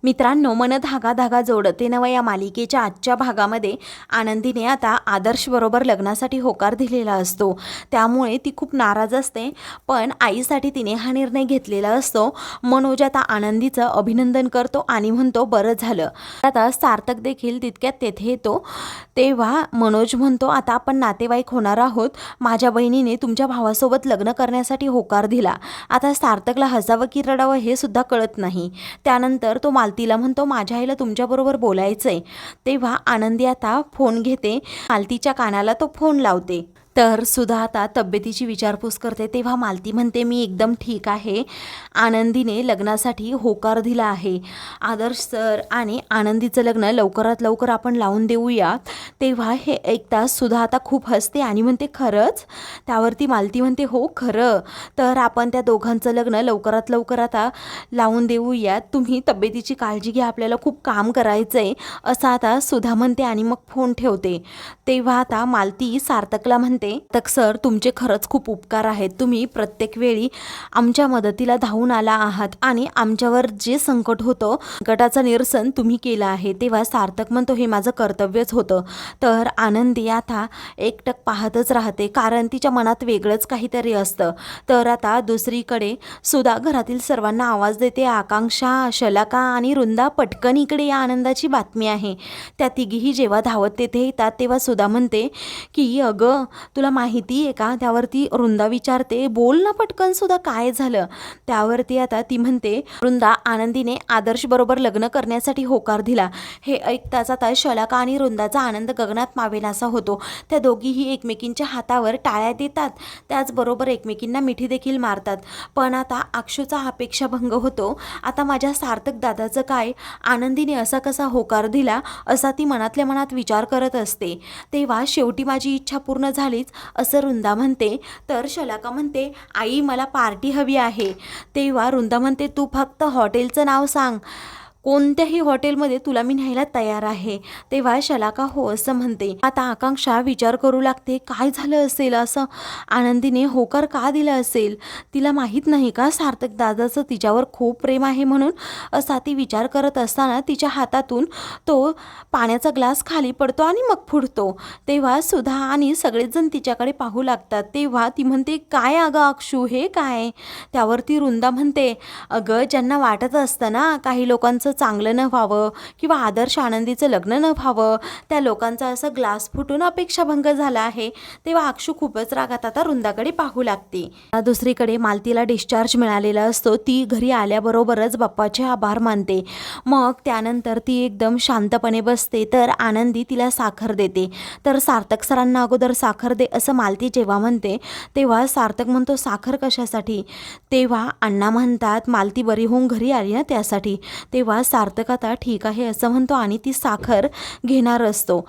मित्रांनो, मन धागा धागा जोडते नवं या मालिकेच्या आजच्या भागामध्ये आनंदीने आता आदर्श बरोबर लग्नासाठी होकार दिलेला असतो. त्यामुळे ती खूप नाराज असते, पण आईसाठी तिने हा निर्णय घेतलेला असतो. मनोज आता आनंदीचं अभिनंदन करतो आणि म्हणतो बरं झालं. आता सार्थक देखील तितक्यात तेथे येतो. तेव्हा मनोज म्हणतो, आता आपण नातेवाईक होणार आहोत. माझ्या बहिणीने तुमच्या भावासोबत लग्न करण्यासाठी होकार दिला. आता सार्थकला हसावं की रडावं हे सुद्धा कळत नाही. त्यानंतर तो मालतीला म्हणतो, माझ्या आईला तुमच्याबरोबर बोलायचंय. तेव्हा आनंदी आता फोन घेते, मालतीच्या कानाला तो फोन लावते. तर सुधा आता तब्येतीची विचारपूस करते. तेव्हा मालती म्हणते, मी एकदम ठीक आहे. आनंदीने लग्नासाठी होकार दिला आहे. आदर्श सर आणि आनंदीचं लग्न लवकरात लवकर आपण लावून देऊया. तेव्हा हे ऐकताच सुधा आता खूप हसते आणि म्हणते, खरंच? त्यावरती मालती म्हणते, हो खरं. तर आपण त्या दोघांचं लग्न लवकरात लवकर आता लावून देऊया. तुम्ही तब्येतीची काळजी घ्या, आपल्याला खूप काम करायचं आहे, असं आता सुधा म्हणते आणि मग फोन ठेवते. तेव्हा आता मालती सार्थकला म्हणते, तक सर, तुमचे खरंच खूप उपकार आहेत. तुम्ही प्रत्येक वेळी आमच्या मदतीला धावून आला आहात आणि आमच्यावर जे संकट होतं, संकटाचं निरसन तुम्ही केलं आहे. तेव्हा सार्थक म्हणतो, हे माझं कर्तव्यच होतं. तर आनंदी आता एकटक पाहतच राहते, कारण तिच्या मनात वेगळंच काहीतरी असतं. तर आता दुसरीकडे सुधा घरातील सर्वांना आवाज देते. आकांक्षा, शलाका आणि रुंदा, पटकन इकडे या, आनंदाची बातमी आहे. त्या तिघीही जेव्हा धावत तेथे येतात तेव्हा सुधा म्हणते की अगं, तुला माहिती आहे का? त्यावरती रुंदा विचारते, बोल ना पटकन सुद्धा, काय झालं? त्यावरती आता ती म्हणते, रुंदा, आनंदीने आदर्श बरोबर लग्न करण्यासाठी होकार दिला. हे ऐकताच आता शलाका आणि रुंदाचा आनंद गगनात मावेनासा होतो. त्या दोघीही एकमेकींच्या हातावर टाळ्या देतात, त्याचबरोबर एकमेकींना मिठी देखील मारतात. पण आता अक्षूचा अपेक्षाभंग होतो. आता माझ्या सार्थक दादाचं काय? आनंदीने असा कसा होकार दिला, असा ती मनातल्या मनात विचार करत असते. तेव्हा शेवटी माझी इच्छा पूर्ण झालीच, असं रुंदा म्हणते. तर शलाका म्हणते, आई, मला पार्टी हवी आहे. तेव्हा रुंदा म्हणते, तू फक्त हॉटेलचं नाव सांग, कोणत्याही हॉटेलमध्ये तुला मी न्यायला तयार आहे. तेव्हा शलाका हो असं म्हणते. आता आकांक्षा विचार करू लागते, काय झालं असेल? असं आनंदीने होकार का दिला असेल? तिला माहीत नाही का सार्थक दादाचं तिच्यावर खूप प्रेम आहे म्हणून? असा ती विचार करत असताना तिच्या हातातून तो पाण्याचा ग्लास खाली पडतो आणि मग फुटतो. तेव्हा सुधा आणि सगळेच जण तिच्याकडे पाहू लागतात. तेव्हा ती म्हणते, काय अगं अक्षू, हे काय? त्यावरती रुंदा म्हणते, अगं, ज्यांना वाटत असतं ना काही लोकांचं चांगलं न व्हावं किंवा आदर्श आनंदीचं लग्न न व्हावं, त्या लोकांचा असं ग्लास फुटून अपेक्षाभंग झाला आहे. तेव्हा अक्षू खूपच रागात आता रुंदाकडे पाहू लागते. दुसरीकडे मालतीला डिस्चार्ज मिळालेला असतो. ती घरी आल्याबरोबरच बाप्पाचे आभार मानते. मग त्यानंतर ती एकदम शांतपणे बसते. तर आनंदी तिला साखर देते. तर सार्थक सरांना अगोदर साखर दे असं मालती जेव्हा म्हणते तेव्हा सार्थक म्हणतो, साखर कशासाठी? तेव्हा अण्णा म्हणतात, मालती बरी होऊन घरी आली ना त्यासाठी. तेव्हा सार्थक आता ठीक आहे असं म्हणतो आणि ती साखर घेणार असतो.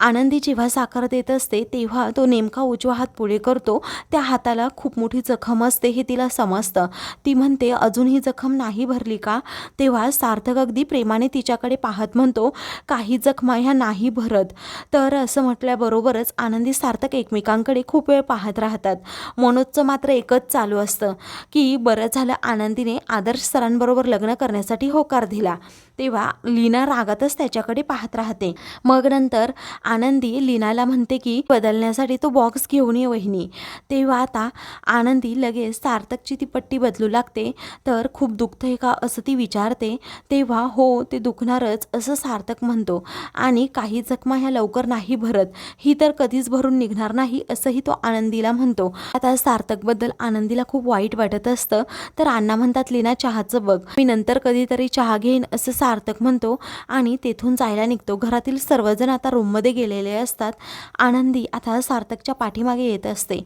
आनंदी जेव्हा साखर देत असते तेव्हा तो नेमका उजवा हात पुढे करतो. त्या हाताला खूप मोठी जखम असते हे तिला समजतं. ती म्हणते, अजून ही जखम नाही भरली का? तेव्हा सार्थक अगदी प्रेमाने तिच्याकडे पाहत म्हणतो, काही जखमा ह्या नाही भरत. तर असं म्हटल्याबरोबरच आनंदी सार्थक एकमेकांकडे खूप वेळ पाहत राहतात. मनोजचं मात्र एकच चालू असतं की बरं झालं आनंदीने आदर्श सरांबरोबर लग्न करण्यासाठी होकार दिला. तेव्हा लीना रागातच त्याच्याकडे पाहत राहते. मग नंतर आनंदी लीनाला म्हणते की बदलण्यासाठी तो बॉक्स घेऊन ये वहिनी. तेव्हा आता आनंदी लगेच सार्थकची ती पट्टी बदलू लागते. तर खूप दुखतंय का असं ती विचारते. तेव्हा हो, ते दुखणारच असं सार्थक म्हणतो आणि काही जखमा ह्या लवकर नाही भरत, ही तर कधीच भरून निघणार नाही असंही तो आनंदीला म्हणतो. आता सार्थकबद्दल आनंदीला खूप वाईट वाटत असतं. तर अण्णा म्हणतात, लीना, चहाचं बघ, मी नंतर कधीतरी चहा घेईन असं सार्थक म्हणतो आणि तेथून जायला निघतो. घरातील सर्वजण आता रूममध्ये गेलेले असतात. आनंदी आता सार्थकच्या पाठीमागे येत असते.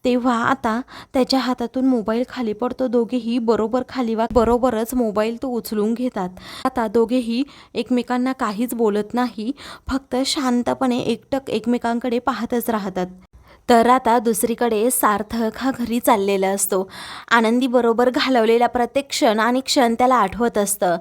तेव्हा आता त्याच्या हातातून मोबाईल खाली पडतो. दोघेही बरोबर खाली बरोबरच मोबाईल तो उचलून घेतात. आता दोघेही एकमेकांना काहीच बोलत नाही, फक्त शांतपणे एकटक एकमेकांकडे पाहतच राहतात. तर आता दुसरीकडे सार्थक हा घरी चाललेला असतो. आनंदी बरोबर घालवलेला प्रत्येक क्षण आणि क्षण त्याला आठवत असतं.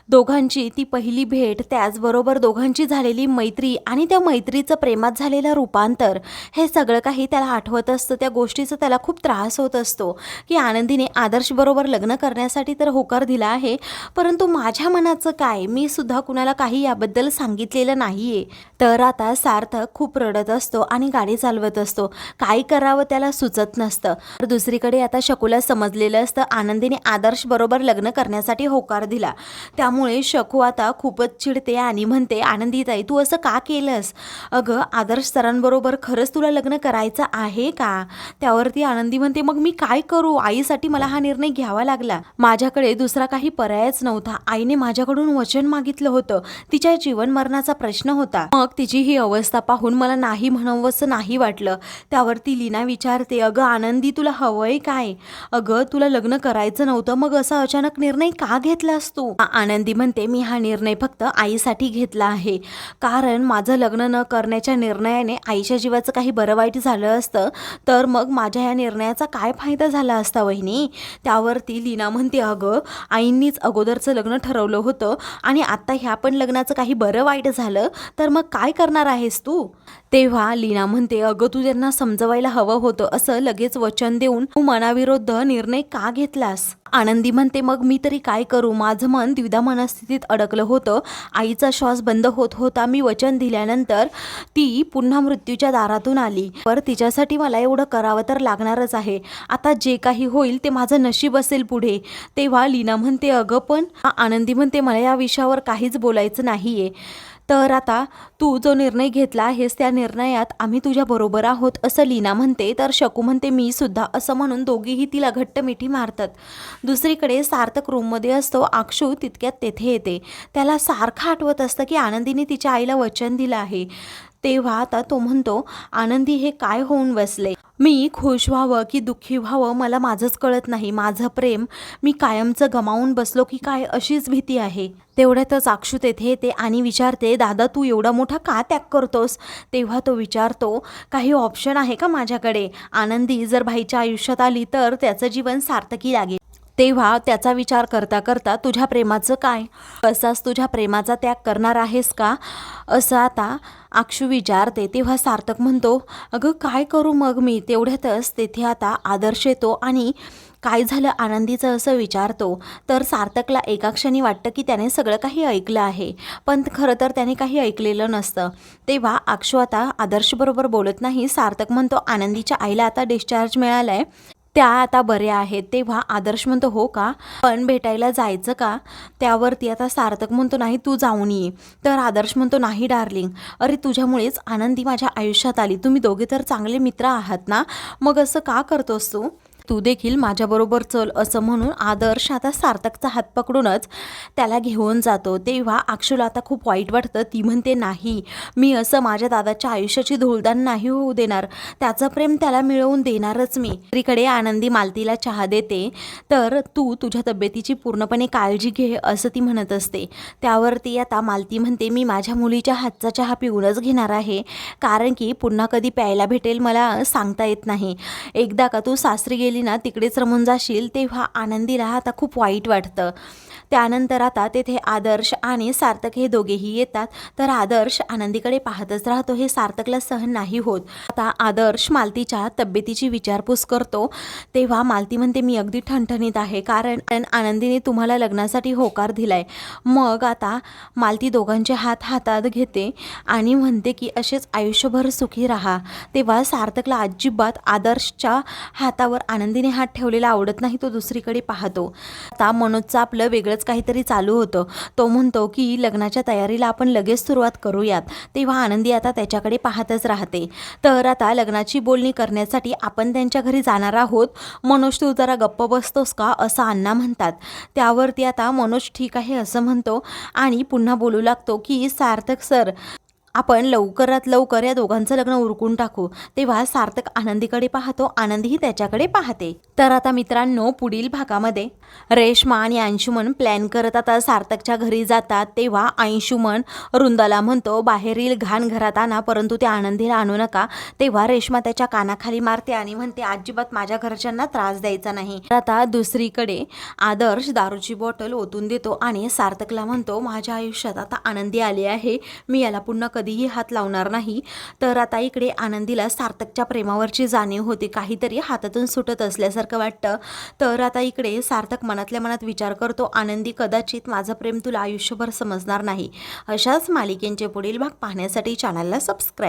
दोघांची ती पहिली भेट, त्याचबरोबर दोघांची झालेली मैत्री आणि त्या मैत्रीचं प्रेमात झालेलं रूपांतर, हे सगळं काही त्याला आठवत असतं. त्या गोष्टीचा त्याला खूप त्रास होत असतो की आनंदीने आदर्शबरोबर लग्न करण्यासाठी तर होकार दिला आहे, परंतु माझ्या मनाचं काय, मी सुद्धा कुणाला काही याबद्दल सांगितलेलं नाही आहे. तर आता सार्थक खूप रडत असतो आणि गाडी चालवत असतो. काय करावं त्याला सुचत नसतं. तर दुसरीकडे आता शकूला समजलेलं असतं आनंदीने आदर्श बरोबर लग्न करण्यासाठी होकार दिला. त्यामुळे शकू आता खूपच चिडते आणि म्हणते, आनंदीताई तू असं का केलंस? अगं आदर्श सरांबरोबर खरंच तुला लग्न करायचं आहे का? त्यावरती आनंदी म्हणते, मग मी काय करू? आईसाठी मला हा निर्णय घ्यावा लागला. माझ्याकडे दुसरा काही पर्यायच नव्हता. आईने माझ्याकडून वचन मागितलं होतं. तिच्या जीवन मरणाचा प्रश्न होता. मग तिची ही अवस्था पाहून मला नाही म्हणावंसं नाही वाटलं. त्यावरती लीना विचारते, अगं आनंदी तुला हवंय काय? अगं तुला लग्न करायचं नव्हतं, मग असा अचानक निर्णय का घेतलास तू? आनंदी म्हणते, मी हा निर्णय फक्त आईसाठी घेतला आहे. कारण माझं लग्न न करण्याच्या निर्णयाने आईच्या जीवाचं काही बरं वाईट झालं असतं तर मग माझ्या या निर्णयाचा काय फायदा झाला असता वहिनी? त्यावरती लीना म्हणते, अगं आईंनीच अगोदरचं लग्न ठरवलं होतं आणि आता ह्या पण लग्नाचं काही बरं वाईट झालं तर मग काय करणार आहेस तू? तेव्हा लीना म्हणते, अगं तू त्यांना समजवायला हवं होतं. असं लगेच वचन देऊन तू मनाविरुद्ध निर्णय का घेतलास? आनंदी म्हणते, मग मी तरी काय करू? माझं मन द्विधा मनस्थितीत अडकलं होतं. आईचा श्वास बंद होत होता. मी वचन दिल्यानंतर ती पुन्हा मृत्यूच्या दारातून आली. पर तिच्यासाठी मला एवढं करावं तर लागणारच आहे. आता जे काही होईल ते माझं नशीब असेल पुढे. तेव्हा लीना म्हणते, अगं पण आनंदी म्हणते, मला या विषयावर काहीच बोलायचं नाहीये. तर आता तू जो निर्णय घेतला आहेस त्या निर्णयात आम्ही तुझ्या बरोबर आहोत असं लीना म्हणते. तर शकू म्हणते, मी सुद्धा, असं म्हणून दोघीही तिला घट्ट मिठी मारतात. दुसरीकडे सार्थक रूममध्ये असतो. अक्षू तितक्यात तेथे येते. त्याला सारखं आठवत असतं की आनंदीने तिच्या आईला वचन दिलं आहे. तेव्हा आता तो म्हणतो, आनंदी हे काय होऊन बसले? मी खुश व्हावं की दुःखी व्हावं मला माझंच कळत नाही. माझं प्रेम मी कायमचं गमावून बसलो की काय, अशीच भीती आहे. तेवढ्यातच अक्षू तेथे येते आणि विचारते, दादा तू एवढा मोठा का त्याग करतोस? तेव्हा तो विचारतो, काही ऑप्शन आहे का माझ्याकडे? आनंदी जर भाईच्या आयुष्यात आली तर त्याचं जीवन सार्थकी लागेल. तेव्हा त्याचा विचार करता करता, तुझ्या प्रेमाचं काय? असाच तुझ्या प्रेमाचा त्याग करणार आहेस का? असं आता अक्षू विचारते. तेव्हा सार्थक म्हणतो, अगं काय करू मग मी? तेवढ्यातच तेथे आता आदर्श येतो आणि काय झालं आनंदीचं असं विचारतो. तर सार्थकला एका क्षणी वाटतं की त्याने सगळं काही ऐकलं आहे, पण खरं तर त्याने काही ऐकलेलं नसतं. तेव्हा अक्षू आता आदर्शबरोबर बोलत नाही. सार्थक म्हणतो, आनंदीच्या आईला आता डिस्चार्ज मिळाला आहे, त्या आता बऱ्या आहेत. तेव्हा आदर्श म्हणतो, हो का, पण भेटायला जायचं का? त्यावरती आता सार्थक म्हणतो, नाही तू जाऊन ये. तर आदर्श म्हणतो, नाही डार्लिंग, अरे तुझ्यामुळेच आनंदी माझ्या आयुष्यात आली. तुम्ही दोघे तर चांगले मित्र आहात ना, मग असं का करतोस तू? तू देखील माझ्याबरोबर चल. असं म्हणून आदर्श आता सार्थकचा हात पकडूनच त्याला घेऊन जातो. तेव्हा अक्षूला आता खूप वाईट वाटतं. ती म्हणते, नाही मी असं माझ्या दादाच्या आयुष्याची धूळदाण नाही होऊ देणार. त्याचं प्रेम त्याला मिळवून देणारच मी. दुसरीकडे आनंदी मालतीला चहा देते. तर तू तुझ्या तब्येतीची पूर्णपणे काळजी घे असं ती म्हणत असते. त्यावरती आता मालती म्हणते, मी माझ्या मुलीच्या हातचा चहा पिऊनच घेणार आहे, कारण की पुन्हा कधी प्यायला भेटेल मला सांगता येत नाही. एकदा का तू सासरी गेली ना तिकडेच रमून जाशील. तेव्हा आनंदीला आता खूप वाईट वाटतं. त्यानंतर आता तेथे आदर्श आणि सार्थक हे दोघेही येतात. तर आदर्श आनंदीकडे पाहतच राहतो. हे सार्थकला सहन नाही होत. आता आदर्श मालतीच्या तब्येतीची विचारपूस करतो. तेव्हा मालती म्हणते, मी अगदी ठणठणीत आहे, कारण आनंदीने तुम्हाला लग्नासाठी होकार दिलाय. मग आता मालती दोघांचे हात हातात घेते आणि म्हणते की असेच आयुष्यभर सुखी राहा. तेव्हा सार्थकला अजिबात आदर्शच्या हातावर आनंदीने हात ठेवलेला आवडत नाही. तो दुसरीकडे पाहतो. आता मनोजचं आपलं वेगळंच काहीतरी चालू होतं. तो म्हणतो की लग्नाच्या तयारीला आपण लगेच सुरुवात करूयात. तेव्हा आनंदी आता त्याच्याकडे पाहतच राहते. तर आता लग्नाची बोलणी करण्यासाठी आपण त्यांच्या घरी जाणार आहोत. मनोज तू जरा गप्प बसतोस का, असं अण्णा म्हणतात. त्यावरती आता मनोज ठीक आहे असं म्हणतो आणि पुन्हा बोलू लागतो की सार्थक सर, आपण लवकरात लवकर या दोघांचं लग्न उरकून टाकू. तेव्हा सार्थक आनंदीकडे पाहतो, आनंदीही त्याच्याकडे पाहते. तर आता मित्रांनो, पुढील भागामध्ये रेश्मा आणि अंशुमन प्लॅन करत आता सार्थकच्या घरी जातात. तेव्हा अंशुमन वृंदाला म्हणतो, बाहेरील घाण घरात आणा, परंतु त्या आनंदीला आणू नका. तेव्हा रेश्मा त्याच्या कानाखाली मारते आणि म्हणते, अजिबात माझ्या घरच्यांना त्रास द्यायचा नाही. तर आता दुसरीकडे आदर्श दारूची बॉटल ओतून देतो आणि सार्थकला म्हणतो, माझ्या आयुष्यात आता आनंदी आली आहे, मी याला पुन्हा कधीही हात लावणार नाही. तर आता इकडे आनंदीला सार्थकच्या प्रेमावरची जाणीव होती, काहीतरी हातातून सुटत असल्यासारखं वाटतं. तर आता इकडे सार्थक मनातल्या मनात विचार करतो, आनंदी कदाचित माझं प्रेम तुला आयुष्यभर समजणार नाही. अशाच मालिकेंचे पुढील भाग पाहण्यासाठी चॅनलला सबस्क्राईब